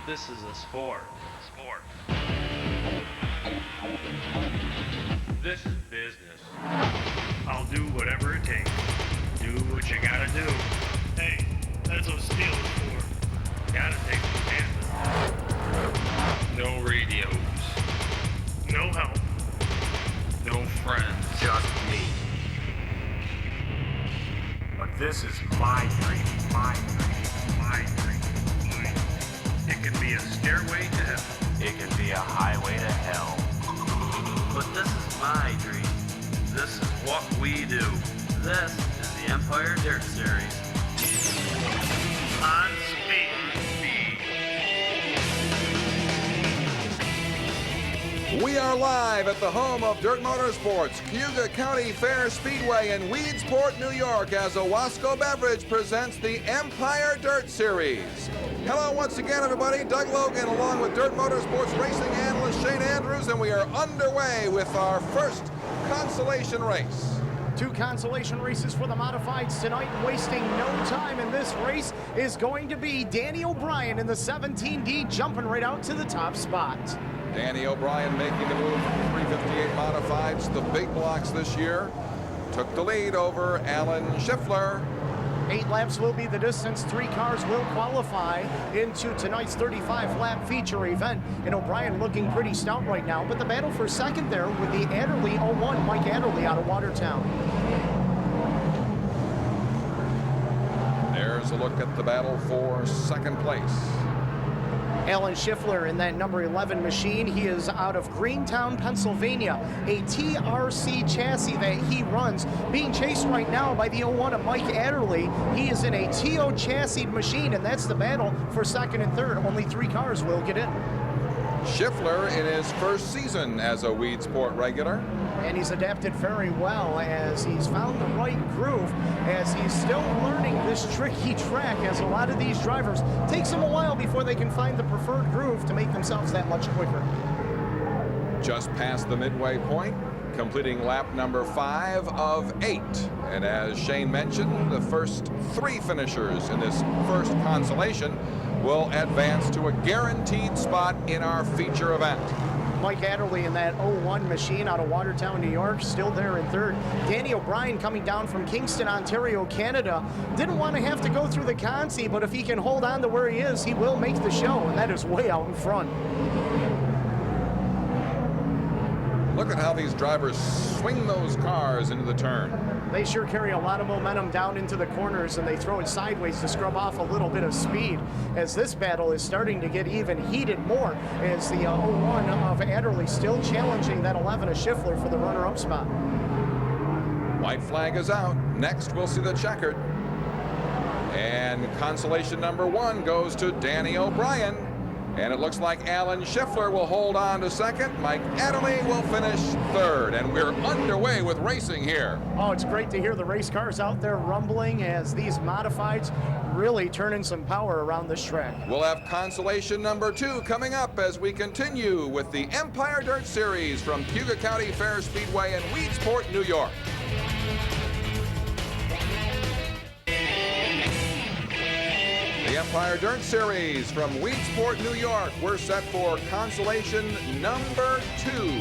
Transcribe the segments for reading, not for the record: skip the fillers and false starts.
This is a sport. This is business. I'll do whatever it takes. Do what you gotta do. Hey, that's what steel is for. Gotta take some chances. No radios. No help. No friends. Just me. But this is my dream. My dream. My dream. It can be a stairway to heaven. It can be a highway to hell. But this is my dream. This is what we do. This is the Empire Dirt Series. On speed. We are live at the home of Dirt Motorsports, Cayuga County Fair Speedway in Weedsport, New York, as Owasco Beverage presents the Empire Dirt Series. Hello once again, everybody. Doug Logan along with Dirt Motorsports racing analyst Shane Andrews, and we are underway with our first consolation race. Two consolation races for the modifieds tonight, wasting no time in this race is going to be Danny O'Brien in the 17D, jumping right out to the top spot. Danny O'Brien making the move from 358 modifieds, the big blocks this year. Took the lead over Alan Schiffler. 8 laps will be the distance. 3 cars will qualify into tonight's 35-lap feature event. And O'Brien looking pretty stout right now, but the battle for second there with the Adderley 01, Mike Adderley out of Watertown. There's a look at the battle for second place. Alan Schiffler in that number 11 machine. He is out of Greentown, Pennsylvania. A TRC chassis that he runs, being chased right now by the 01 of Mike Adderley. He is in a TO chassis machine, and that's the battle for second and third. Only 3 cars will get in. Schiffler in his first season as a Weedsport regular. And he's adapted very well as he's found the right groove, as he's still learning this tricky track, as a lot of these drivers takes them a while before they can find the preferred groove to make themselves that much quicker. Just past the midway point, completing lap number 5 of 8. And as Shane mentioned, the first 3 finishers in this first consolation will advance to a guaranteed spot in our feature event. Mike Adderley in that 01 machine out of Watertown, New York, still there in third. Danny O'Brien coming down from Kingston, Ontario, Canada. Didn't want to have to go through the consi, but if he can hold on to where he is, he will make the show, and that is way out in front. Look at how these drivers swing those cars into the turn. They sure carry a lot of momentum down into the corners, and they throw it sideways to scrub off a little bit of speed, as this battle is starting to get even heated more, as the 01 of Adderley still challenging that 11 of Schiffler for the runner-up spot. White flag is out. Next, we'll see the checkered. And consolation number 1 goes to Danny O'Brien. And it looks like Alan Schiffler will hold on to second. Mike Adderley will finish third. And we're underway with racing here. Oh, it's great to hear the race cars out there rumbling as these modifieds really turning some power around this track. We'll have consolation number 2 coming up as we continue with the Empire Dirt Series from Cayuga County Fair Speedway in Weedsport, New York. The Empire Dirt Series from Weedsport, New York. We're set for consolation number 2.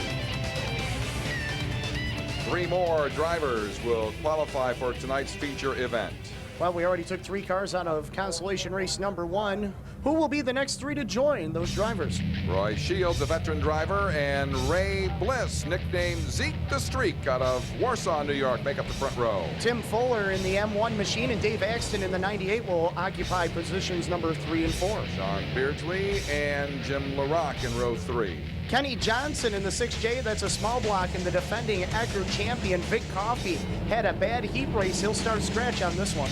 3 more drivers will qualify for tonight's feature event. Well, we already took 3 cars out of consolation race number 1. Who will be the next 3 to join those drivers? Roy Shields, a veteran driver, and Ray Bliss, nicknamed Zeke the Streak, out of Warsaw, New York, make up the front row. Tim Fuller in the M1 machine and Dave Axton in the 98 will occupy positions number 3 and 4. Sean Beardsley and Jim LaRock in row 3. Kenny Johnson in the 6J, that's a small block, and the defending Eckerd champion Vic Coffey had a bad heat race. He'll start scratch on this one.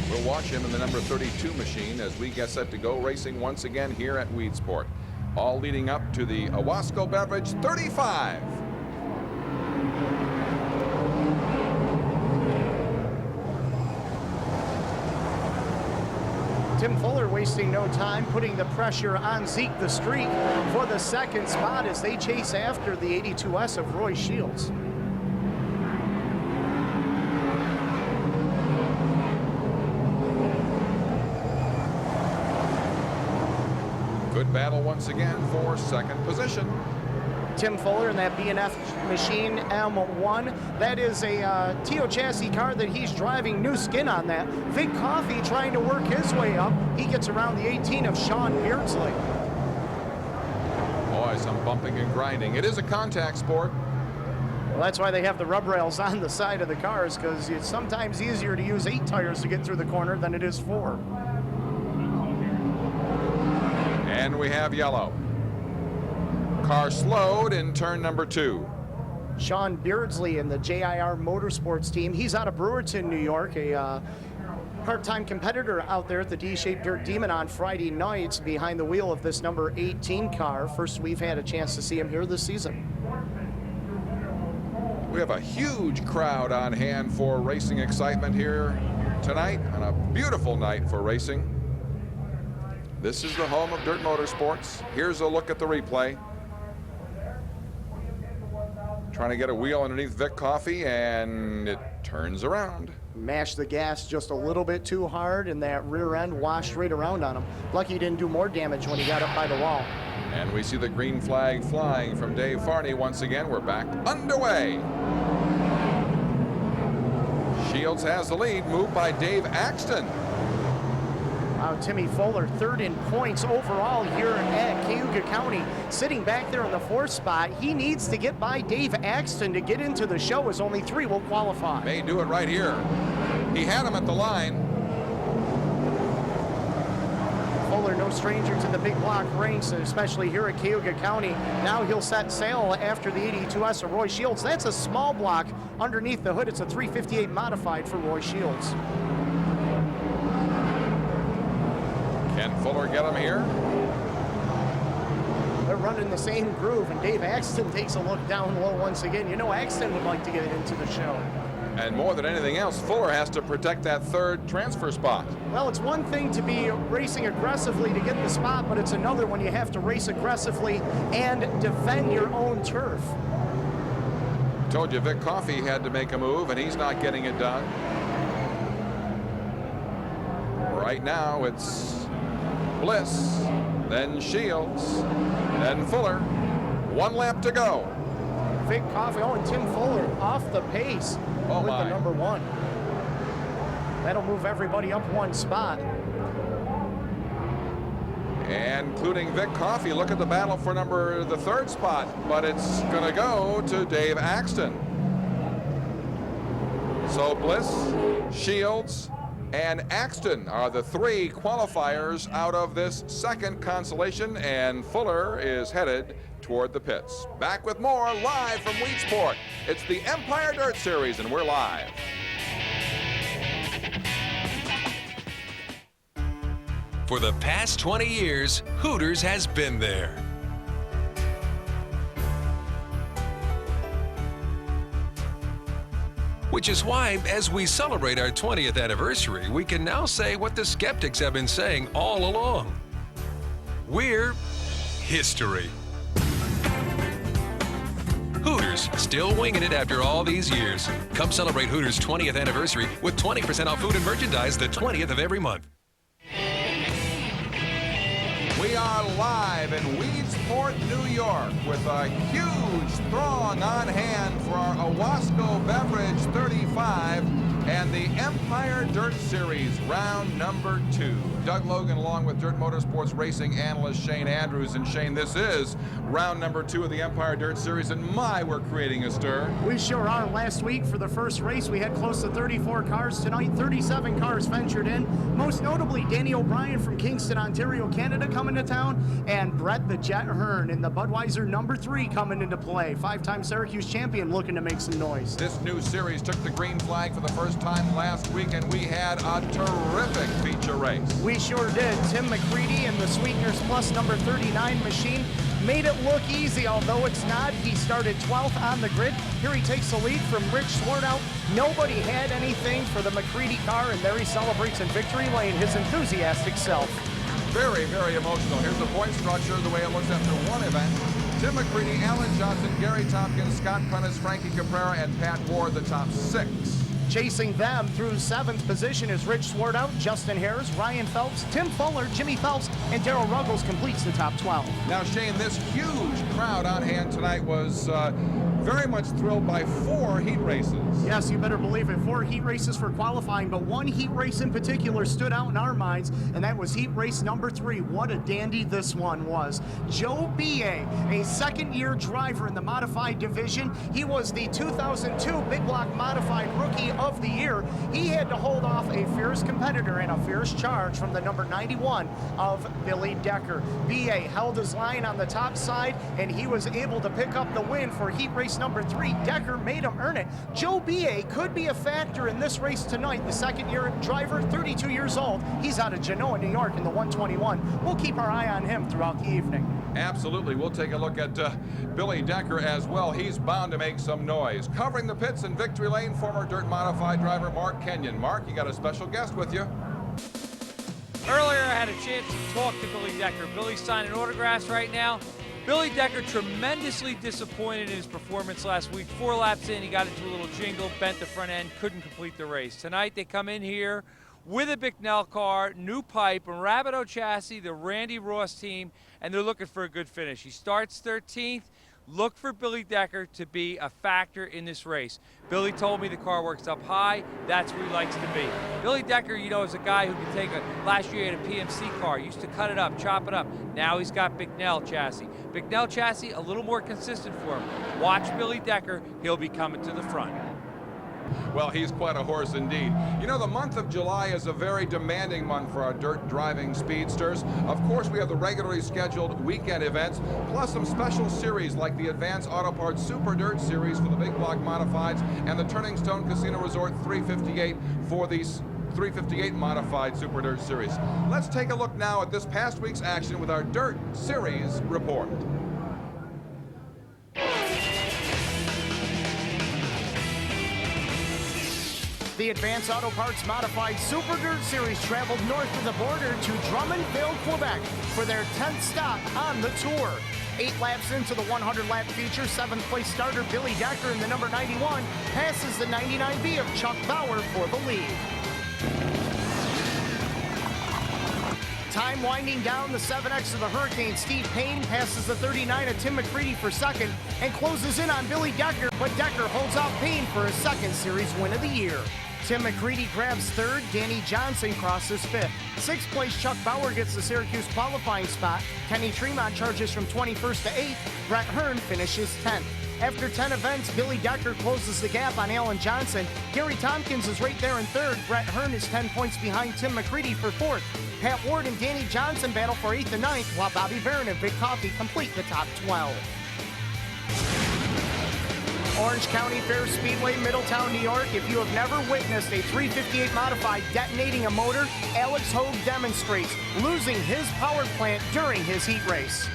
We'll watch him in the number 32 machine as we get set to go racing once again here at Weedsport. All leading up to the Owasco Beverage 35. Tim Fuller wasting no time, putting the pressure on Zeke the Streak for the second spot as they chase after the 82S of Roy Shields. good battle once again for second position. Tim Fuller in that B&F machine M1. That is a Tio chassis car that he's driving. New skin on that. Vic Coffey trying to work his way up. He gets around the 18 of Sean Beardsley. Boy, some bumping and grinding. It is a contact sport. Well, that's why they have the rub rails on the side of the cars, because it's sometimes easier to use 8 tires to get through the corner than it is 4. And we have yellow. Car slowed in turn number 2. Sean Beardsley in the D.I.R.T Motorsports team. He's out of Brewerton, New York, a part-time competitor out there at the D-shaped Dirt Demon on Friday nights behind the wheel of this number 18 car. First we've had a chance to see him here this season. We have a huge crowd on hand for racing excitement here tonight on a beautiful night for racing. This is the home of Dirt Motorsports. Here's a look at the replay. Trying to get a wheel underneath Vic Coffey, and it turns around. Mashed the gas just a little bit too hard, and that rear end washed right around on him. Lucky he didn't do more damage when he got up by the wall. And we see the green flag flying from Dave Farney once again. We're back underway. Shields has the lead, moved by Dave Axton. Wow, Timmy Fuller, third in points overall here at Cayuga County. Sitting back there in the 4th spot, he needs to get by Dave Axton to get into the show, as only 3 will qualify. May do it right here. He had him at the line. Fuller, no stranger to the big block ranks, especially here at Cayuga County. Now he'll set sail after the 82S of Roy Shields. That's a small block underneath the hood. It's a 358 modified for Roy Shields. Can Fuller get him here? They're running the same groove, and Dave Axton takes a look down low once again. You know Axton would like to get into the show. And more than anything else, Fuller has to protect that 3rd transfer spot. Well, it's one thing to be racing aggressively to get the spot, but it's another when you have to race aggressively and defend your own turf. Told you Vic Coffey had to make a move, and he's not getting it done. Right now, it's Bliss, then Shields, then Fuller. 1 lap to go. Vic Coffey, and Tim Fuller off the pace with the number 1. That'll move everybody up 1 spot. And including Vic Coffey. Look at the battle for the 3rd spot, but it's going to go to Dave Axton. So Bliss, Shields, and Axton are the 3 qualifiers out of this 2nd consolation, and Fuller is headed toward the pits. Back with more live from Weedsport. It's the Empire Dirt Series, and we're live. For the past 20 years, Hooters has been there. Which is why, as we celebrate our 20th anniversary, we can now say what the skeptics have been saying all along. We're history. Hooters, still winging it after all these years. Come celebrate Hooters' 20th anniversary with 20% off food and merchandise the 20th of every month. We are live in Weedsport, New York, with a huge throng on hand for our Owasco Beverage 35 and the Empire Dirt Series, round number 2. Doug Logan along with Dirt Motorsports racing analyst Shane Andrews. And Shane, this is round number 2 of the Empire Dirt Series, and we're creating a stir. We sure are. Last week for the first race, we had close to 34 cars. Tonight, 37 cars ventured in. Most notably, Danny O'Brien from Kingston, Ontario, Canada coming to town, and Brett the Jet Hearn in the Budweiser number 3 coming into play. 5-time Syracuse champion looking to make some noise. This new series took the green flag for the first time last week, and we had a terrific feature race. We sure did. Tim McCready in the Sweeteners Plus number 39 machine made it look easy, although it's not. He started 12th on the grid. Here he takes the lead from Rich Swartout. Nobody had anything for the McCready car, and there he celebrates in victory lane his enthusiastic self. Very, very emotional. Here's the point structure, the way it looks after one event. Tim McCready, Alan Johnson, Gary Tompkins, Scott Prentice, Frankie Caprera, and Pat Ward, the top 6. Chasing them through 7th position is Rich Swartout, Justin Harris, Ryan Phelps, Tim Fuller, Jimmy Phelps, and Daryl Ruggles completes the top 12. Now, Shane, this huge crowd on hand tonight was very much thrilled by 4 heat races. Yes, you better believe it. 4 heat races for qualifying, but one heat race in particular stood out in our minds, and that was heat race number 3. What a dandy this one was. Joe B.A., a second-year driver in the modified division. He was the 2002 Big Block Modified Rookie of the Year. He had to hold off a fierce competitor and a fierce charge from the number 91 of Billy Decker. B.A. held his line on the top side, and he was able to pick up the win for heat race number 3. Decker made him earn it. Joe B.A. could be a factor in this race tonight. The second-year driver, 32 years old. He's out of Genoa, New York in the 121. We'll keep our eye on him throughout the evening. Absolutely. We'll take a look at Billy Decker as well. He's bound to make some noise. Covering the pits in Victory Lane, former dirt modified driver Mark Kenyon. Mark, you got a special guest with you. Earlier, I had a chance to talk to Billy Decker. Billy's signing autographs right now. Billy Decker tremendously disappointed in his performance last week. 4 laps in, he got into a little jingle, bent the front end, couldn't complete the race. Tonight, they come in here with a Bicknell car, new pipe, a Rabideau chassis, the Randy Ross team, and they're looking for a good finish. He starts 13th. Look for Billy Decker to be a factor in this race. Billy told me the car works up high. That's where he likes to be. Billy Decker, you know, is a guy who can take last year he had a PMC car, used to cut it up, chop it up. Now he's got Bicknell chassis. Bicknell chassis, a little more consistent for him. Watch Billy Decker, he'll be coming to the front. Well, he's quite a horse indeed. You know, the month of July is a very demanding month for our dirt driving speedsters. Of course, we have the regularly scheduled weekend events, plus some special series like the Advanced Auto Parts Super Dirt Series for the Big Block Modifieds and the Turning Stone Casino Resort 358 for the 358 Modified Super Dirt Series. Let's take a look now at this past week's action with our Dirt Series report. The Advanced Auto Parts Modified Super Dirt Series traveled north of the border to Drummondville, Quebec for their 10th stop on the tour. 8 laps into the 100-lap feature, 7th place starter Billy Decker in the number 91 passes the 99B of Chuck Bauer for the lead. Time winding down, the 7X of the Hurricane, Steve Payne passes the 39 of Tim McCready for second and closes in on Billy Decker, but Decker holds off Payne for his second series win of the year. Tim McCready grabs third, Danny Johnson crosses fifth. 6th place Chuck Bauer gets the Syracuse qualifying spot. Kenny Tremont charges from 21st to 8th. Brett Hearn finishes 10th. After 10 events, Billy Decker closes the gap on Alan Johnson. Gary Tompkins is right there in third. Brett Hearn is 10 points behind Tim McCready for fourth. Pat Ward and Danny Johnson battle for 8th and 9th, while Bobby Barron and Big Coffee complete the top 12. Orange County Fair Speedway, Middletown, New York. If you have never witnessed a 358 modified detonating a motor, Alex Hogue demonstrates, losing his power plant during his heat race.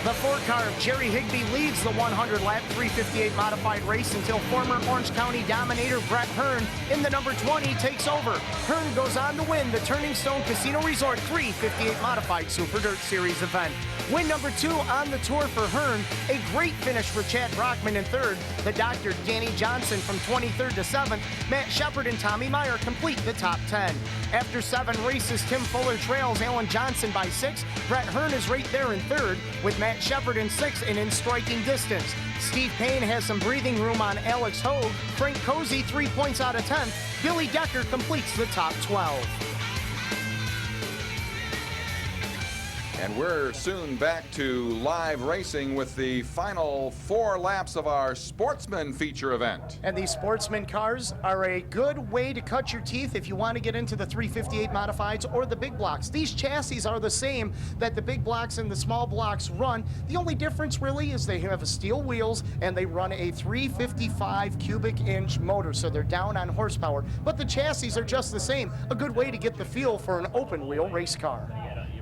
The Ford car of Jerry Higbee leads the 100-lap 358 modified race until former Orange County dominator Brett Hearn in the number 20 takes over. Hearn goes on to win the Turning Stone Casino Resort 358 modified Super Dirt Series event. Win number 2 on the tour for Hearn. A great finish for Chad Brockman in third. The Doctor, Danny Johnson from 23rd to 7th. Matt Shepard and Tommy Meyer complete the top 10. After 7 races, Tim Fuller trails Alan Johnson by 6. Brett Hearn is right there in third, with Matt Shepard in 6th and in striking distance. Steve Payne has some breathing room on Alex Hogue. Frank Cozy 3 points out of 10th. Billy Decker completes the top 12. And we're soon back to live racing with the final 4 laps of our Sportsman feature event. And these Sportsman cars are a good way to cut your teeth if you want to get into the 358 modifieds or the big blocks. These chassis are the same that the big blocks and the small blocks run. The only difference really is they have steel wheels and they run a 355 cubic inch motor, so they're down on horsepower. But the chassis are just the same. A good way to get the feel for an open wheel race car.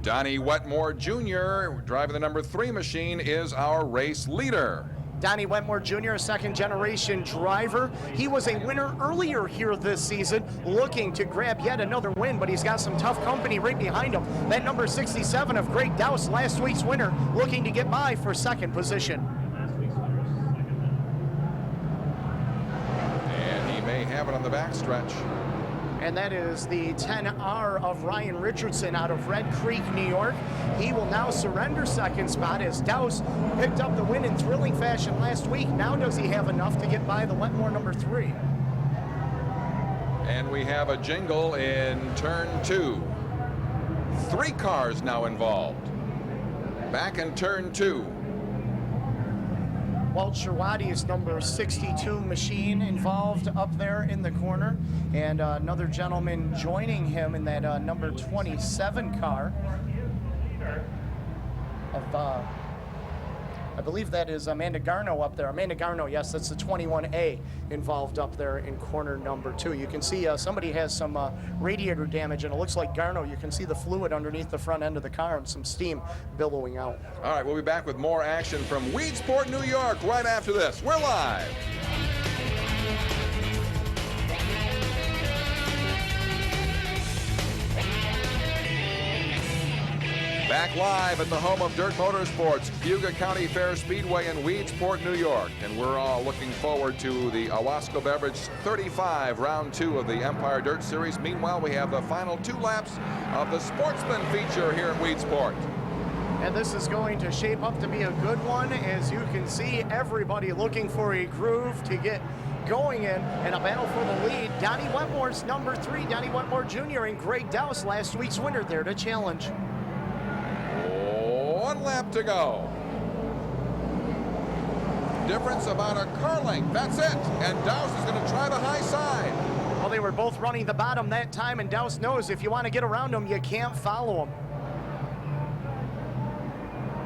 Donnie Wetmore Jr., driving the number 3 machine, is our race leader. Donnie Wetmore Jr., a second-generation driver. He was a winner earlier here this season, looking to grab yet another win, but he's got some tough company right behind him. That number 67 of Greg Dowse, last week's winner, looking to get by for second position. coming on the backstretch. And that is the 10R of Ryan Richardson out of Red Creek, New York. He will now surrender second spot as Douse picked up the win in thrilling fashion last week. Now does he have enough to get by the Wetmore number 3? And we have a jingle in turn 2. 3 cars now involved. Back in turn 2. Walt Sherwadi's number 62 machine involved up there in the corner, and another gentleman joining him in that number 27 car of I believe that is Amanda Garno up there. Amanda Garno, yes, that's the 21A involved up there in corner number 2. You can see somebody has some radiator damage, and it looks like Garno. You can see the fluid underneath the front end of the car and some steam billowing out. All right, we'll be back with more action from Weedsport, New York right after this. We're live. Back live at the home of Dirt Motorsports, Cayuga County Fair Speedway in Weedsport, New York. And we're all looking forward to the Owasco Beverage 35, round 2 of the Empire Dirt Series. Meanwhile, we have the final 2 laps of the Sportsman feature here at Weedsport. And this is going to shape up to be a good one. As you can see, everybody looking for a groove to get going in, and a battle for the lead. Donnie Wetmore's number 3, Donnie Wetmore Jr. and Greg Douse, last week's winner, there to challenge. 1 lap to go. Difference about a car length. That's it. And Douse is going to try the high side. Well, they were both running the bottom that time, and Douse knows if you want to get around them, you can't follow them.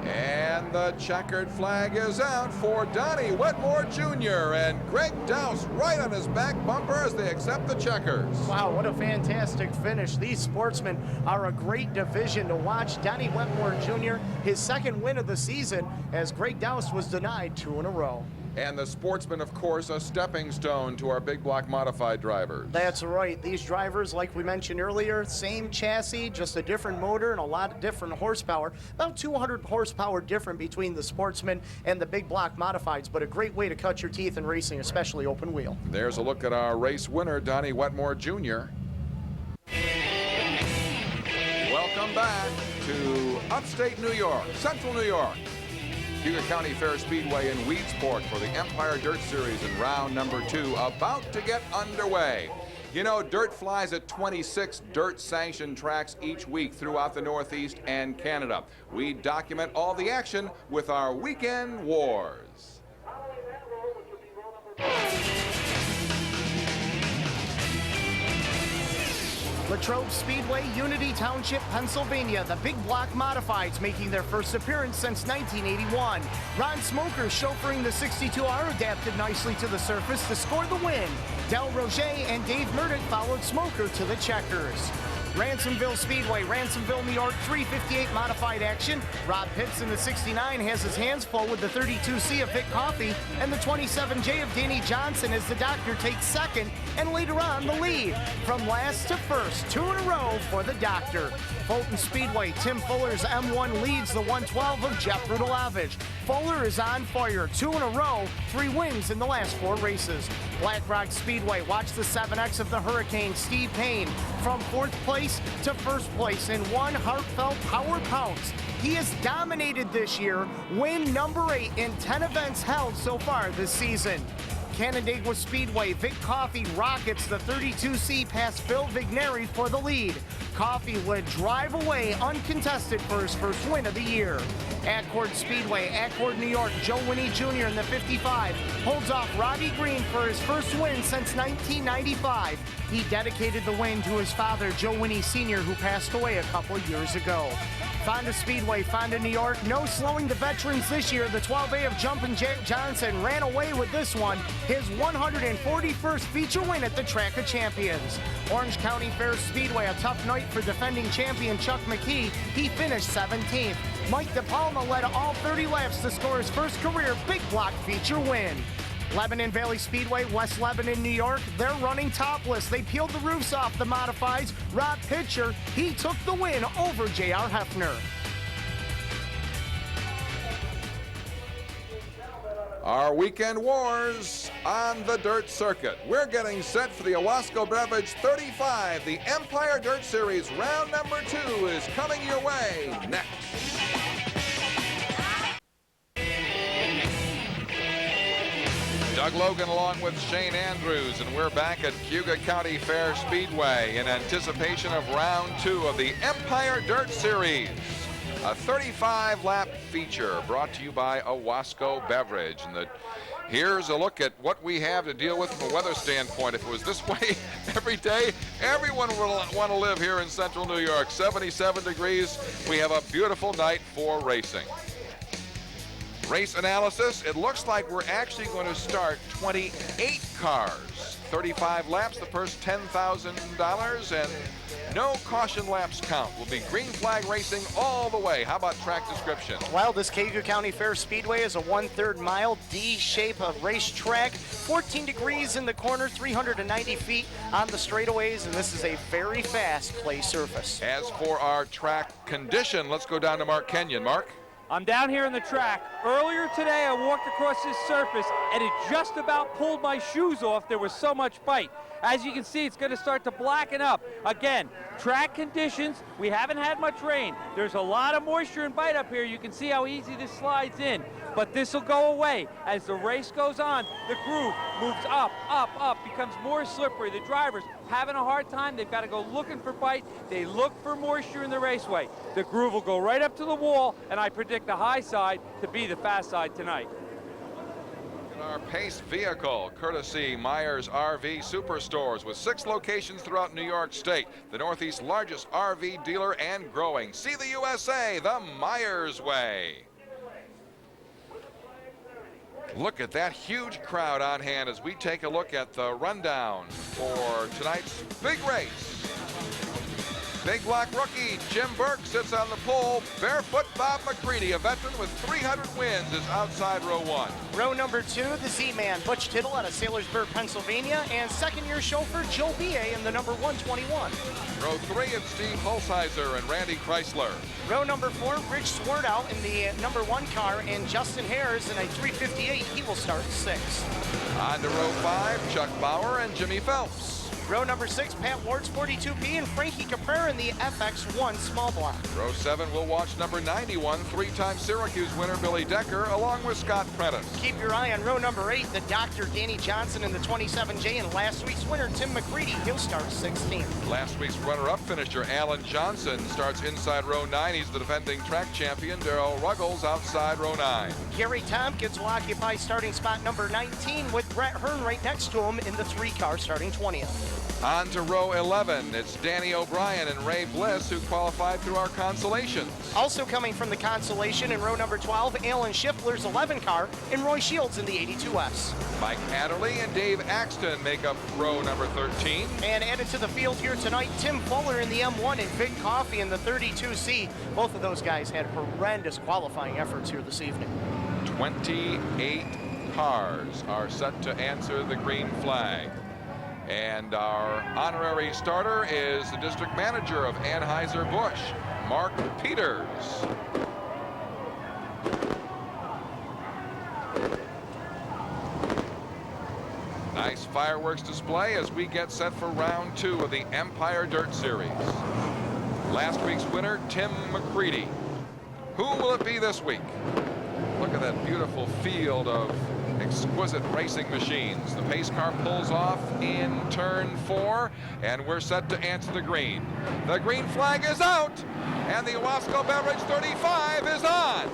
And the checkered flag is out for Donnie Wetmore Jr. and Greg Douse right on his back bumper as they accept the checkers. Wow, what a fantastic finish. These sportsmen are a great division to watch. Donnie Wetmore Jr., his second win of the season, as Greg Douse was denied 2 in a row. And the Sportsman, of course, a stepping stone to our big block modified drivers. That's right. These drivers, like we mentioned earlier, same chassis, just a different motor and a lot of different horsepower. About 200 horsepower different between the Sportsman and the big block modifieds, but a great way to cut your teeth in racing, especially open wheel. There's a look at our race winner, Donnie Wetmore Jr. Welcome back to upstate New York, central New York. Cayuga County Fair Speedway in Weedsport for the Empire Dirt Series in round number 2, about to get underway. You know, dirt flies at 26 dirt-sanctioned tracks each week throughout the Northeast and Canada. We document all the action with our Weekend Wars. Latrobe Speedway, Unity Township, Pennsylvania. The Big Block Modifieds making their first appearance since 1981. Ron Smoker chauffeuring the 62R adapted nicely to the surface to score the win. Del Roger and Dave Murdoch followed Smoker to the checkers. Ransomville Speedway, Ransomville, New York, 358 modified action. Rob Pitts in the 69 has his hands full with the 32C of Vic Coffey and the 27J of Danny Johnson as the Doctor takes second and later on the lead. From last to first, 2 in a row for the Doctor. Fulton Speedway, Tim Fuller's M1 leads the 112 of Jeff Rudalovich. Fuller is on fire, 2 in a row, 3 wins in the last 4 races. Black Rock Speedway, watch the 7X of the Hurricane, Steve Payne, from 4th place to 1st place in 1 heartfelt power pounce. He has dominated this year, win number 8 in 10 events held so far this season. Canandaigua Speedway, Vic Coffey rockets the 32C past Phil Vigneri for the lead. Coffey would drive away uncontested for his first win of the year. Accord Speedway, Accord, New York, Joe Winnie Jr. in the 55 holds off Robbie Green for his first win since 1995. He dedicated the win to his father, Joe Winnie Sr., who passed away a couple years ago. Fonda Speedway, Fonda, New York, no slowing the veterans this year. The 12A of Jumpin' Jack Johnson ran away with this one, his 141st feature win at the Track of Champions. Orange County Fair Speedway, a tough night for defending champion Chuck McKee. He finished 17th. Mike DePalma led all 30 laps to score his first career big block feature win. Lebanon Valley Speedway, West Lebanon, New York, they're running topless. They peeled the roofs off the modifieds. Rob Pitcher, he took the win over J.R. Hefner. Our weekend wars on the dirt circuit. We're getting set for the Owasco Beverage 35. The Empire Dirt Series round number 2 is coming your way next. Doug Logan along with Shane Andrews, and we're back at Cayuga County Fair Speedway in anticipation of round 2 of the Empire Dirt Series. A 35-lap feature brought to you by Owasco Beverage. And here's a look at what we have to deal with from a weather standpoint. If it was this way every day, everyone would want to live here in central New York. 77 degrees. We have a beautiful night for racing. Race analysis, it looks like we're actually going to start 28 cars. 35 laps, the first $10,000, and no caution laps count. Will be green flag racing all the way. How about track description? Well, this Cayuga County Fair Speedway is a 1/3 mile D shape of racetrack. 14 degrees in the corner, 390 feet on the straightaways, and this is a very fast clay surface. As for our track condition, let's go down to Mark Kenyon. Mark? I'm down here on the track. Earlier today, I walked across this surface, and it just about pulled my shoes off. There was so much bite. As you can see, it's going to start to blacken up. Again, track conditions, we haven't had much rain. There's a lot of moisture and bite up here. You can see how easy this slides in. But this will go away. As the race goes on, the groove moves up, up, up, becomes more slippery. The drivers having a hard time. They've got to go looking for bite. They look for moisture in the raceway. The groove will go right up to the wall, and I predict the high side to be the fast side tonight. Our pace vehicle, courtesy Myers RV Superstores, with 6 locations throughout New York State, the Northeast's largest RV dealer and growing. See the USA the Myers way. Look at that huge crowd on hand as we take a look at the rundown for tonight's big race. Big block rookie Jim Burke sits on the pole. Barefoot Bob McCready, a veteran with 300 wins, is outside row 1. Row number 2, the Z-Man, Butch Tittle out of Saylorsburg, Pennsylvania, and second-year chauffeur Joe B.A. in the number 121. Row 3, it's Steve Holsizer and Randy Chrysler. Row number 4, Rich Swartout in the number 1 car, and Justin Harris in a 358. He will start 6th. On to row 5, Chuck Bauer and Jimmy Phelps. Row number 6, Pat Ward's 42P and Frankie Caprera in the FX1 small block. Row 7, we'll watch number 91, 3-time Syracuse winner Billy Decker, along with Scott Prentice. Keep your eye on row number 8, the Dr. Danny Johnson in the 27J, and last week's winner Tim McCready. He'll start 16th. Last week's runner-up finisher Alan Johnson starts inside row 9. He's the defending track champion. Darrell Ruggles outside row 9. Gary Tompkins will occupy starting spot number 19 with Brett Hearn right next to him in the 3-car starting 20th. On to row 11, it's Danny O'Brien and Ray Bliss who qualified through our consolations. Also coming from the consolation in row number 12, Alan Schiffler's 11 car and Roy Shields in the 82S. Mike Adderley and Dave Axton make up row number 13. And added to the field here tonight, Tim Fuller in the M1 and Vic Coffey in the 32C. Both of those guys had horrendous qualifying efforts here this evening. 28 cars are set to answer the green flag. And our honorary starter is the district manager of Anheuser-Busch, Mark Peters. Nice fireworks display as we get set for round 2 of the Empire Dirt Series. Last week's winner, Tim McCready. Who will it be this week? Look at that beautiful field of exquisite racing machines. The pace car pulls off in turn 4, and we're set to answer the green. The green flag is out, and the Owasco Beverage 35 is on.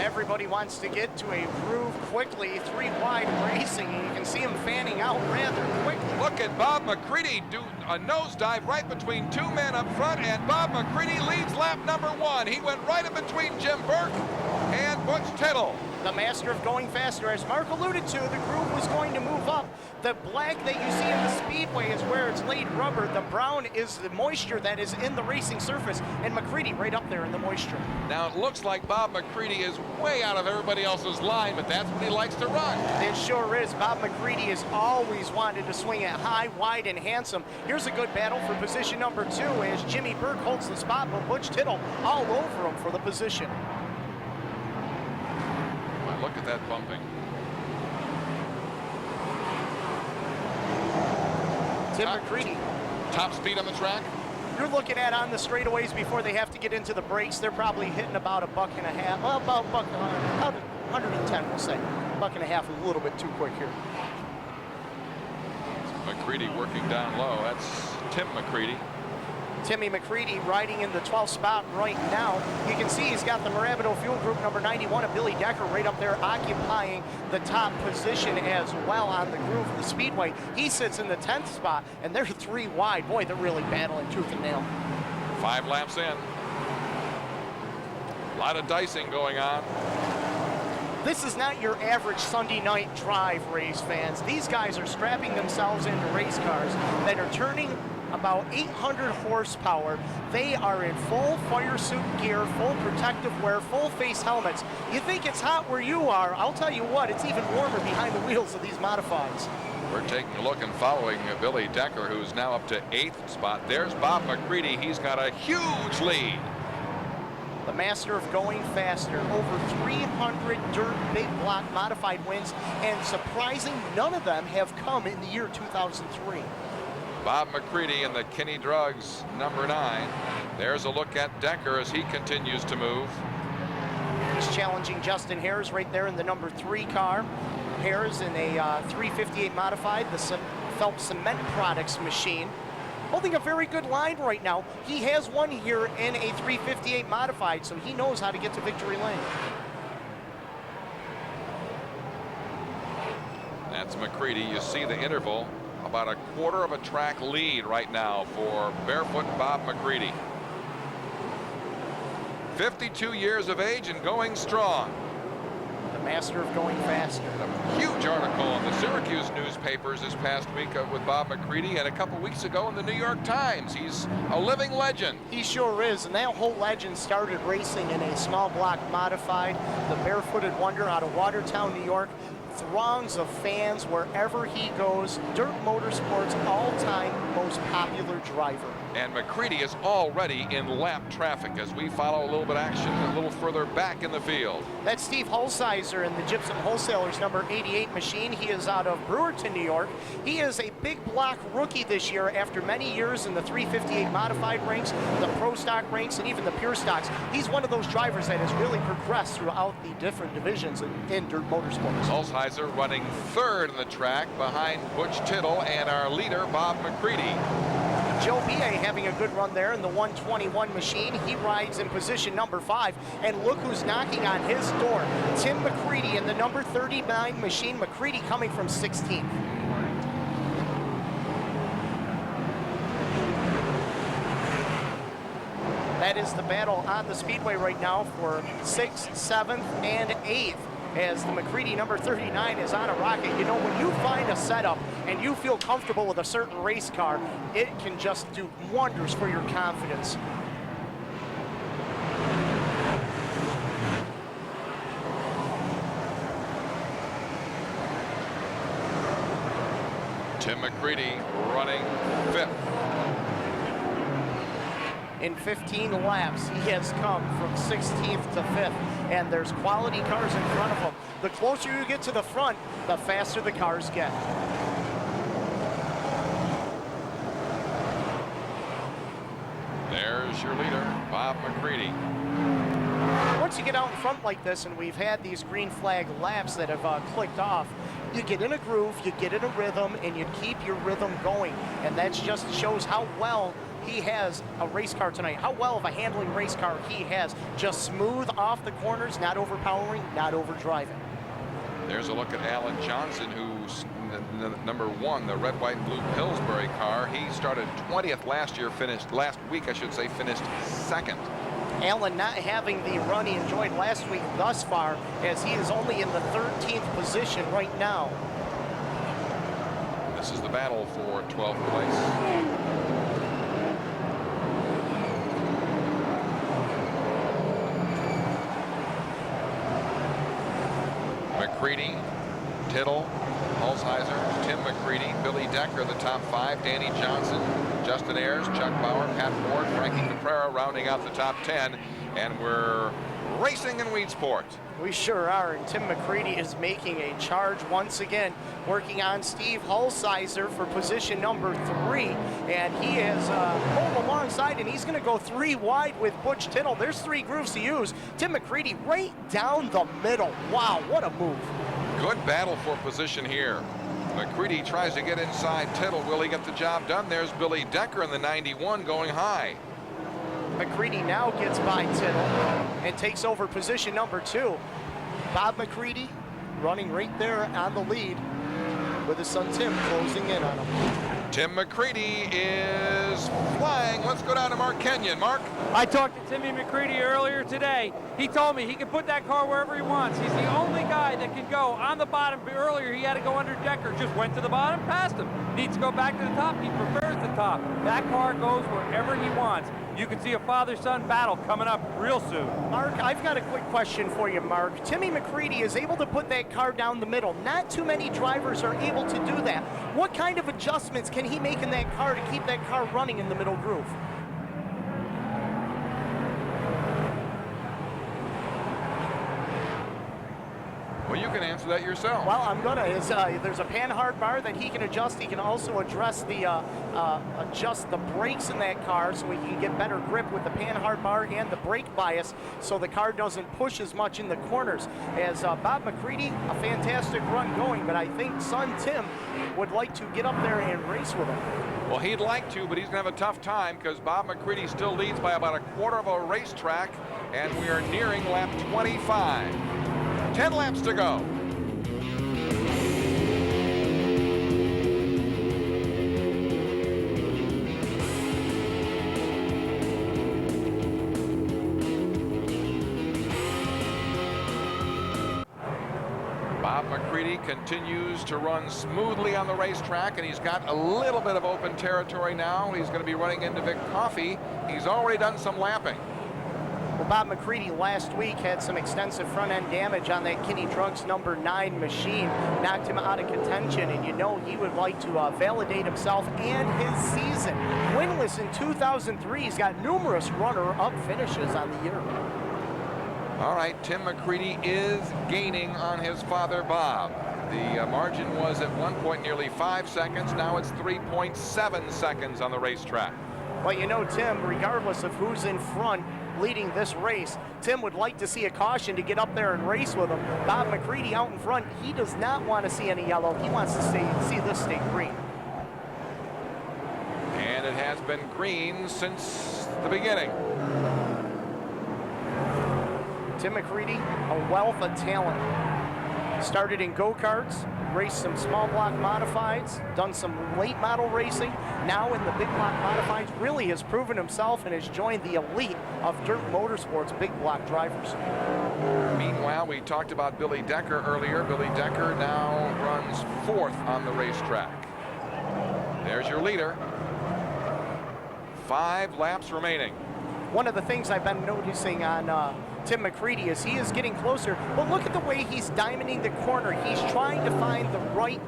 Everybody wants to get to a groove quickly, 3 wide racing, and you can see him fanning out rather quickly. Look at Bob McCready do a nosedive right between 2 men up front, and Bob McCready leads lap number 1. He went right in between Jim Burke and Butch Tittle. The master of going faster. As Mark alluded to, the groove was going to move up. The black that you see in the speedway is where it's laid rubber. The brown is the moisture that is in the racing surface, and McCready right up there in the moisture. Now it looks like Bob McCready is way out of everybody else's line, but that's what he likes to run. It sure is. Bob McCready has always wanted to swing it high, wide, and handsome. Here's a good battle for position number 2 as Jimmy Burke holds the spot, but Butch Tittle all over him for the position. look at that bumping. Tim McCready. Top speed on the track? You're looking at on the straightaways before they have to get into the brakes, they're probably hitting about $1.50. Well, about 110, we'll say. $1.50, a little bit too quick here. McCready working down low. That's Tim McCready. Timmy McCready riding in the 12th spot right now. You can see he's got the Marabito Fuel Group number 91 of Billy Decker right up there occupying the top position as well on the groove of the speedway. He sits in the 10th spot, and they're 3 wide. Boy, they're really battling tooth and nail. 5 laps in. A lot of dicing going on. This is not your average Sunday night drive, race fans. These guys are strapping themselves into race cars that are turning about 800 horsepower. They are in full fire suit gear, full protective wear, full face helmets. You think it's hot where you are? I'll tell you what, it's even warmer behind the wheels of these modifieds. We're taking a look and following Billy Decker, who's now up to 8th spot. There's Bob McCready. He's got a huge lead. The master of going faster, over 300 dirt big block modified wins, and surprising, none of them have come in the year 2003. Bob McCready in the Kinney Drugs number 9. There's a look at Decker as he continues to move. He's challenging Justin Harris right there in the number 3 car. Harris in a 358 modified, the Phelps Cement Products machine. Holding a very good line right now. He has won here in a 358 modified, so he knows how to get to victory lane. That's McCready. You see the interval. About a quarter of a track lead right now for Barefoot Bob McCready. 52 years of age and going strong. The master of going faster. A huge article in the Syracuse newspapers this past week with Bob McCready, and a couple weeks ago in the New York Times. He's a living legend. He sure is, and that whole legend started racing in a small block modified, the Barefooted Wonder out of Watertown, New York. Throngs of fans wherever he goes. Dirt Motorsports all-time most popular driver. And McCready is already in lap traffic as we follow a little bit of action a little further back in the field. That's Steve Hulsizer in the Gypsum Wholesalers number 88 machine. He is out of Brewerton, New York. He is a big block rookie this year after many years in the 358 modified ranks, the Pro Stock ranks, and even the Pure Stocks. He's one of those drivers that has really progressed throughout the different divisions in Dirt Motorsports. Hulsizer running 3rd in the track behind Butch Tittle and our leader, Bob McCready. Joe B.A. having a good run there in the 121 machine. He rides in position number 5. And look who's knocking on his door. Tim McCready in the number 39 machine. McCready coming from 16th. That is the battle on the speedway right now for 6th, 7th, and 8th. As the McCready number 39 is on a rocket. You know, when you find a setup and you feel comfortable with a certain race car, it can just do wonders for your confidence. Tim McCready running 5th. In 15 laps, he has come from 16th to 5th, and there's quality cars in front of him. The closer you get to the front, the faster the cars get. There's your leader, Bob McCready. Once you get out in front like this, and we've had these green flag laps that have clicked off, you get in a groove, you get in a rhythm, and you keep your rhythm going. And that just shows how well he has a race car tonight, how well of a handling race car he has. Just smooth off the corners, not overpowering, not overdriving. There's a look at Alan Johnson, who's number 1, the red, white, blue Pillsbury car. He started 20th last year, finished 2nd. Alan not having the run he enjoyed last week thus far, as he is only in the 13th position right now. This is the battle for 12th place. McCready, Tittle, Hulsizer, Tim McCready, Billy Decker, the top 5, Danny Johnson, Justin Ayers, Chuck Bauer, Pat Ward, Frankie Caprera rounding out the top 10. And we're racing in Weedsport. We sure are, and Tim McCready is making a charge once again, working on Steve Hulsizer for position number 3, and he is pulled alongside, and he's going to go 3 wide with Butch Tittle. There's 3 grooves to use. Tim McCready right down the middle. Wow, what a move. Good battle for position here. McCready tries to get inside Tittle. Will he get the job done? There's Billy Decker in the 91 going high. McCready now gets by Tittle and takes over position number 2. Bob McCready running right there on the lead with his son Tim closing in on him. Tim McCready is flying. Let's go down to Mark Kenyon. Mark? I talked to Timmy McCready earlier today. He told me he can put that car wherever he wants. He's the only guy that can go on the bottom. Earlier, he had to go under Decker. Just went to the bottom, passed him. Needs to go back to the top. He prefers the top. That car goes wherever he wants. You can see a father-son battle coming up real soon. Mark, I've got a quick question for you, Mark. Timmy McCready is able to put that car down the middle. Not too many drivers are able to do that. What kind of adjustments can he make in that car to keep that car running in the middle groove? Well, you can answer that yourself. Well, I'm gonna. There's a Panhard bar that he can adjust. He can also adjust the brakes in that car so he can get better grip with the Panhard bar and the brake bias, so the car doesn't push as much in the corners. As Bob McCready, a fantastic run going, but I think son Tim would like to get up there and race with him. Well, he'd like to, but he's gonna have a tough time because Bob McCready still leads by about a quarter of a racetrack, and we are nearing lap 25. 10 laps to go. Bob McCready continues to run smoothly on the racetrack, and he's got a little bit of open territory now. He's going to be running into Vic Coffey. He's already done some lapping. Well, Bob McCready last week had some extensive front-end damage on that Kinney Trucks number 9 machine, knocked him out of contention, and you know he would like to validate himself and his season. Winless in 2003, he's got numerous runner-up finishes on the year. All right, Tim McCready is gaining on his father, Bob. The margin was at one point nearly 5 seconds. Now it's 3.7 seconds on the racetrack. Well, you know, Tim, regardless of who's in front leading this race, Tim would like to see a caution to get up there and race with him. Bob McCready out in front, he does not want to see any yellow. He wants to see this stay green. And it has been green since the beginning. Tim McCready, a wealth of talent. Started in go-karts, raced some small block modifieds, done some late model racing, now in the big block modifieds, really has proven himself and has joined the elite of dirt motorsports big block drivers. Meanwhile, we talked about Billy Decker earlier. Billy Decker now runs 4th on the racetrack. There's your leader. 5 laps remaining. One of the things I've been noticing on Tim McCready is he is getting closer, but look at the way he's diamonding the corner. He's trying to find the right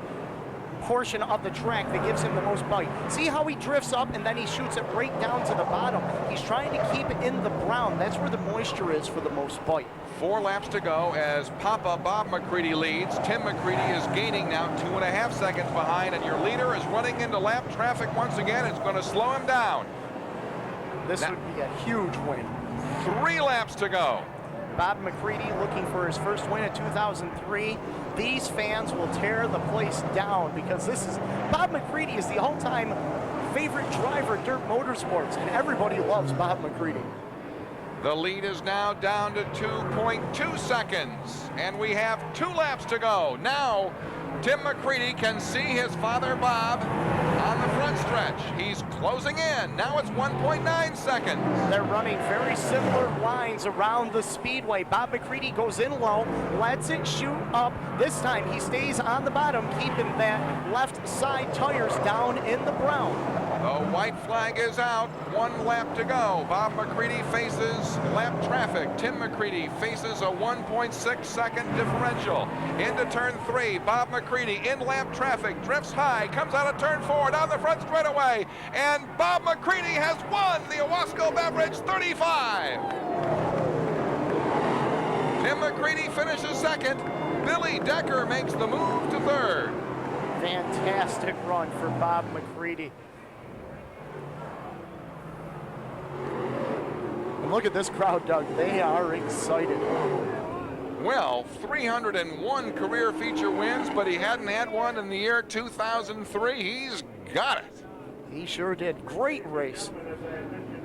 portion of the track that gives him the most bite. See how he drifts up and then he shoots it right down to the bottom. He's trying to keep it in the brown. That's where the moisture is for the most bite. 4 laps to go as Papa Bob McCready leads. Tim McCready is gaining now 2.5 seconds behind, and your leader is running into lap traffic once again. It's going to slow him down. This would be a huge win. 3 laps to go. Bob McCready looking for his first win in 2003. These fans will tear the place down because Bob McCready is the all-time favorite driver in dirt motorsports, and everybody loves Bob McCready. The lead is now down to 2.2 seconds, and we have 2 laps to go. Now, Tim McCready can see his father, Bob, on the front stretch. He's closing in. Now it's 1.9 seconds. They're running very similar lines around the speedway. Bob McCready goes in low, lets it shoot up. This time he stays on the bottom, keeping that left side tires down in the brown. The white flag is out. 1 lap to go. Bob McCready faces lap traffic. Tim McCready faces a 1.6 second differential. Into turn 3, Bob McCready in lap traffic, drifts high, comes out of turn 4, down the front straightaway, and Bob McCready has won the Owasco Beverage 35. Tim McCready finishes second. Billy Decker makes the move to third. Fantastic run for Bob McCready. And look at this crowd, Doug. They are excited. Well, 301 career feature wins, but he hadn't had one in the year 2003. He's got it. He sure did. Great race.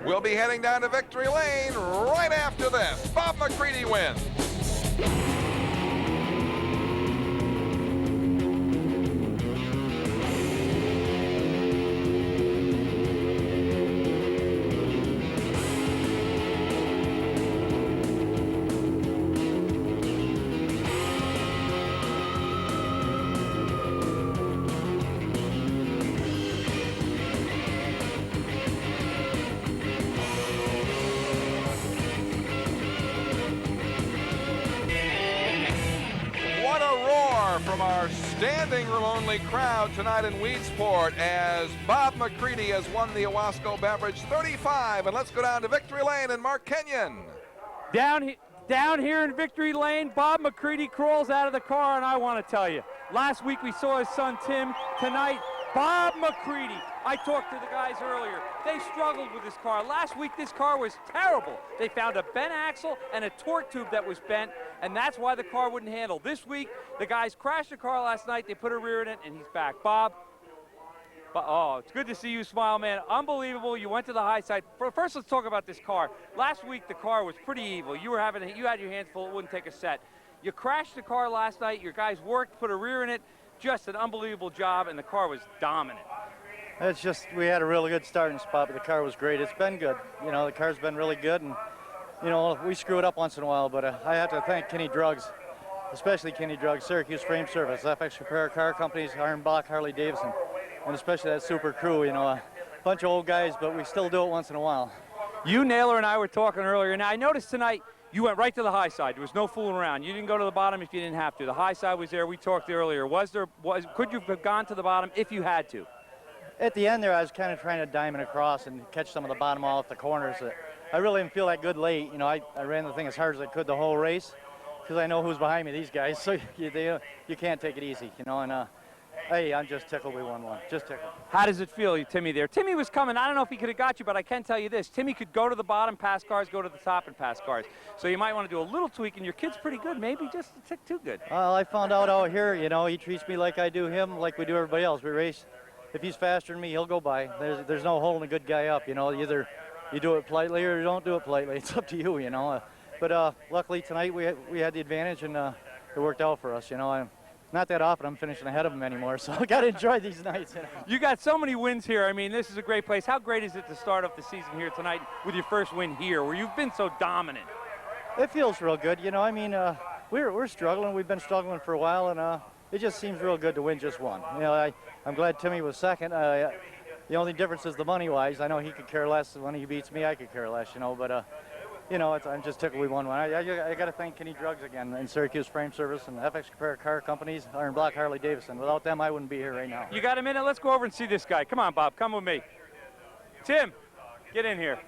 We'll be heading down to Victory Lane right after this. Bob McCready wins. From our standing room only crowd tonight in Weedsport as Bob McCready has won the Owasco Beverage 35. And let's go down to Victory Lane and Mark Kenyon. Down here in Victory Lane, Bob McCready crawls out of the car, and I want to tell you, last week we saw his son Tim. Tonight, Bob McCready. I talked to the guys earlier. They struggled with this car. Last week, this car was terrible. They found a bent axle and a torque tube that was bent, and that's why the car wouldn't handle. This week, the guys crashed the car last night. They put a rear in it, and he's back. Bob, oh, it's good to see you smile, man. Unbelievable. You went to the high side. First, let's talk about this car. Last week, the car was pretty evil. You had your hands full. It wouldn't take a set. You crashed the car last night. Your guys worked, put a rear in it. Just an unbelievable job, and the car was dominant. It's just, we had a really good starting spot, but the car was great. It's been good. You know, the car's been really good, and, you know, we screw it up once in a while, but I have to thank Kenny Drugs, especially Kenny Drugs, Syracuse Frame Service, FX Repair Car Companies, Iron Block, Harley Davidson, and especially that super crew, you know, a bunch of old guys, but we still do it once in a while. You, Naylor, and I were talking earlier. Now, I noticed tonight you went right to the high side. There was no fooling around. You didn't go to the bottom if you didn't have to. The high side was there. We talked earlier. Could you have gone to the bottom if you had to? At the end there, I was kind of trying to diamond across and catch some of the bottom off the corners. I really didn't feel that good late. You know, I ran the thing as hard as I could the whole race because I know who's behind me, these guys. So you can't take it easy, you know. And hey, I'm just tickled we won one. Just tickled. How does it feel, Timmy, there? Timmy was coming. I don't know if he could have got you, but I can tell you this. Timmy could go to the bottom, pass cars, go to the top, and pass cars. So you might want to do a little tweak, and your kid's pretty good. Maybe just a tick too good. Well, I found out here, you know, he treats me like I do him, like we do everybody else. We race. If he's faster than me, he'll go by. There's no holding a good guy up, you know. Either you do it politely or you don't do it politely. It's up to you, you know. But luckily tonight we had the advantage, and it worked out for us, you know. Not that often I'm finishing ahead of him anymore, so I got to enjoy these nights. You know? You got so many wins here. I mean, this is a great place. How great is it to start off the season here tonight with your first win here, where you've been so dominant? It feels real good, you know. I mean, we're struggling. We've been struggling for a while, and it just seems real good to win just one. You know, I'm glad Timmy was second. The only difference is the money-wise. I know he could care less. When he beats me, I could care less, you know. But, you know, I'm just tickled we won one. I got to thank Kenny Drugs again and Syracuse Frame Service and FX Repair Car Companies, Iron Block, Harley Davidson. Without them, I wouldn't be here right now. You got a minute? Let's go over and see this guy. Come on, Bob. Come with me. Tim, get in here.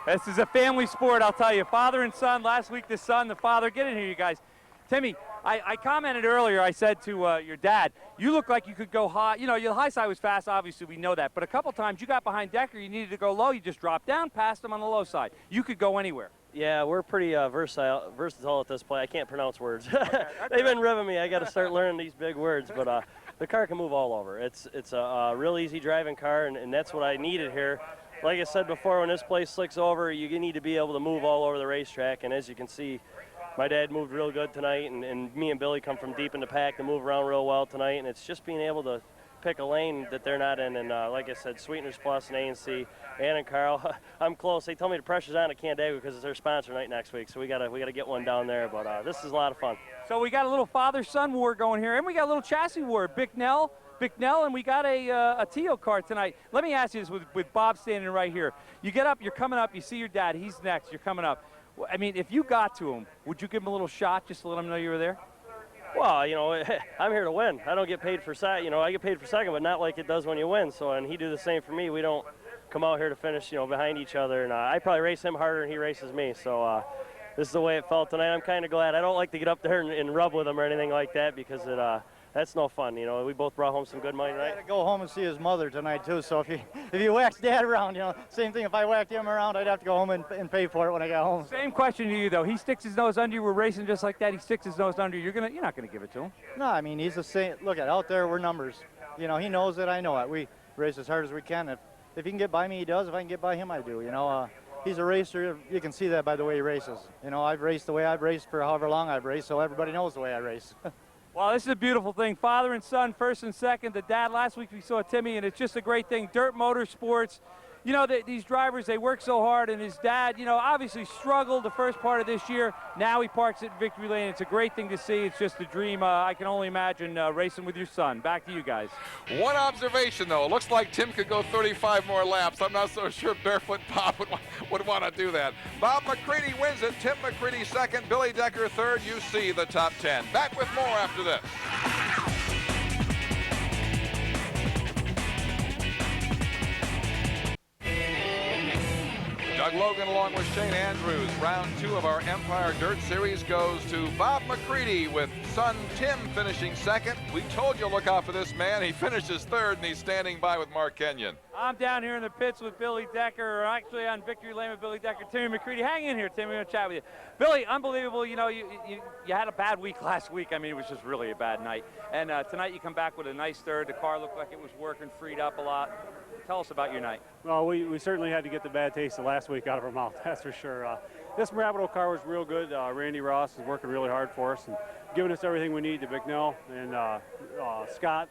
This is a family sport, I'll tell you. Father and son. Last week, the son, the father. Get in here, you guys. Timmy, I commented earlier, I said to your dad, you look like you could go high. You know, your high side was fast, obviously, we know that. But a couple times you got behind Decker, you needed to go low, you just dropped down, passed him on the low side. You could go anywhere. Yeah, we're pretty versatile at this point. I can't pronounce words. They've been ribbing me. I got to start learning these big words. But the car can move all over. It's a real easy driving car, and that's what I needed here. Like I said before, when this place slicks over, you need to be able to move all over the racetrack. And as you can see, my dad moved real good tonight, and me and Billy come from deep in the pack to move around real well tonight. And it's just being able to pick a lane that they're not in. And like I said, Sweeteners Plus and A&C, Ann and Carl, I'm close. They told me the pressure's on at Canandaigua because it's their sponsor night next week. So we gotta get one down there. But this is a lot of fun. So we got a little father-son war going here, and we got a little chassis war. Bicknell, and we got a Tio car tonight. Let me ask you this with Bob standing right here. You get up, you're coming up, you see your dad, he's next, you're coming up. I mean, if you got to him, would you give him a little shot just to let him know you were there? Well, you know, I'm here to win. I don't get paid for second, you know, I get paid for second, but not like it does when you win. So, and he do the same for me. We don't come out here to finish, behind each other. And I probably race him harder than he races me. So this is the way it felt tonight. I'm kind of glad. I don't like to get up there and rub with him or anything like that because that's no fun. We both brought home some good money tonight. I got to go home and see his mother tonight too. So if you whacked Dad around, same thing. If I whacked him around, I'd have to go home and pay for it when I got home. Same question to you though. He sticks his nose under you. We're racing just like that. He sticks his nose under you. You're not gonna give it to him. No, I mean he's the same. Look out there, we're numbers. He knows it. I know it. We race as hard as we can. If he can get by me, he does. If I can get by him, I do. He's a racer. You can see that by the way he races. I've raced the way I've raced for however long I've raced, so everybody knows the way I race. Well, this is a beautiful thing. Father and son, first and second. The dad, last week we saw Timmy, and it's just a great thing. Dirt Motorsports, these drivers, they work so hard, and his dad, obviously struggled the first part of this year. Now he parks at Victory Lane. It's a great thing to see. It's just a dream. I can only imagine racing with your son. Back to you guys. One observation, though. It looks like Tim could go 35 more laps. I'm not so sure Barefoot Bob would want to do that. Bob McCready wins it. Tim McCready second. Billy Decker third. You see the top 10. Back with more after this. Doug Logan along with Shane Andrews. Round 2 of our Empire Dirt Series goes to Bob McCready with son Tim finishing second. We told you look out for this man. He finishes third and he's standing by with Mark Kenyon. I'm down here in the pits with Billy Decker, or actually on Victory Lane with Billy Decker. Timmy McCready, hang in here, Timmy. We're going to chat with you. Billy, unbelievable. You had a bad week last week. I mean, it was just really a bad night. And tonight you come back with a nice third. The car looked like it was working, freed up a lot. Tell us about your night. Well, we certainly had to get the bad taste of last week out of our mouth, that's for sure. This Marabito car was real good. Randy Ross is working really hard for us and giving us everything we need to McNell and Scott,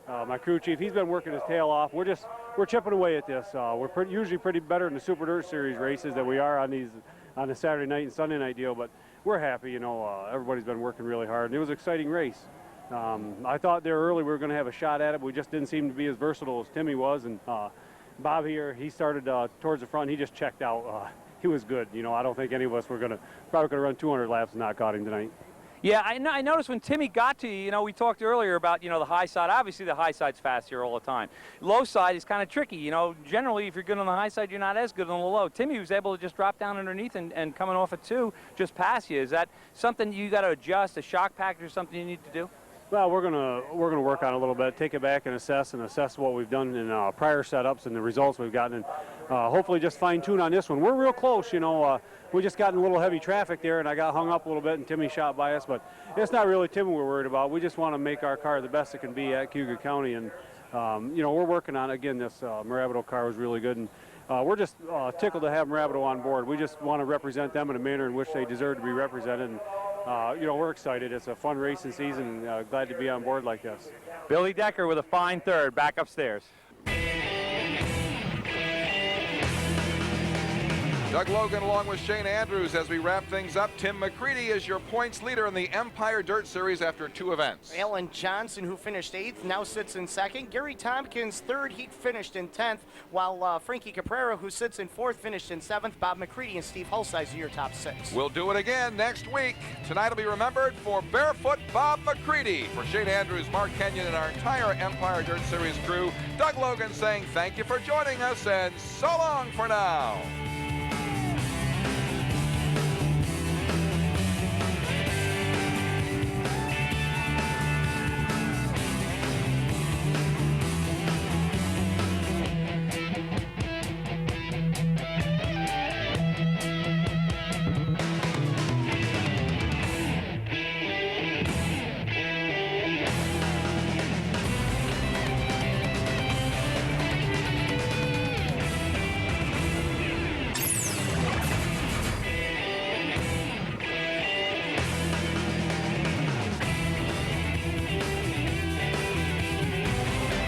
my crew chief. He's been working his tail off. We're chipping away at this. We're usually pretty better in the Super Dirt Series races than we are on the Saturday night and Sunday night deal, but we're happy. Everybody's been working really hard, and it was an exciting race. I thought there early we were going to have a shot at it, but we just didn't seem to be as versatile as Timmy was. And Bob here, he started towards the front. He just checked out. He was good. I don't think any of us were probably going to run 200 laps and not caught him tonight. Yeah, I noticed when Timmy got to you, we talked earlier about, the high side. Obviously, the high side's fast here all the time. Low side is kind of tricky. Generally, if you're good on the high side, you're not as good on the low. Timmy was able to just drop down underneath and coming off at 2, just pass you. Is that something you got to adjust, a shock package or something you need to do? Well, we're gonna work on it a little bit, take it back and assess what we've done in prior setups and the results we've gotten, and hopefully just fine tune on this one. We're real close, we just got in a little heavy traffic there, and I got hung up a little bit, and Timmy shot by us, but it's not really Timmy we're worried about. We just want to make our car the best it can be at Cayuga County, and we're working on it. Again, this Marabito car was really good, and we're just tickled to have Marabito on board. We just want to represent them in a manner in which they deserve to be represented. And, we're excited. It's a fun racing season. Glad to be on board like this. Billy Decker with a fine third, back upstairs. Doug Logan along with Shane Andrews as we wrap things up. Tim McCready is your points leader in the Empire Dirt Series after 2 events. Alan Johnson, who finished 8th, now sits in 2nd. Gary Tompkins, 3rd. He finished in 10th, while Frankie Caprera, who sits in 4th, finished in 7th. Bob McCready and Steve Hulsize are your top 6. We'll do it again next week. Tonight will be remembered for Barefoot Bob McCready. For Shane Andrews, Mark Kenyon, and our entire Empire Dirt Series crew, Doug Logan saying thank you for joining us, and so long for now.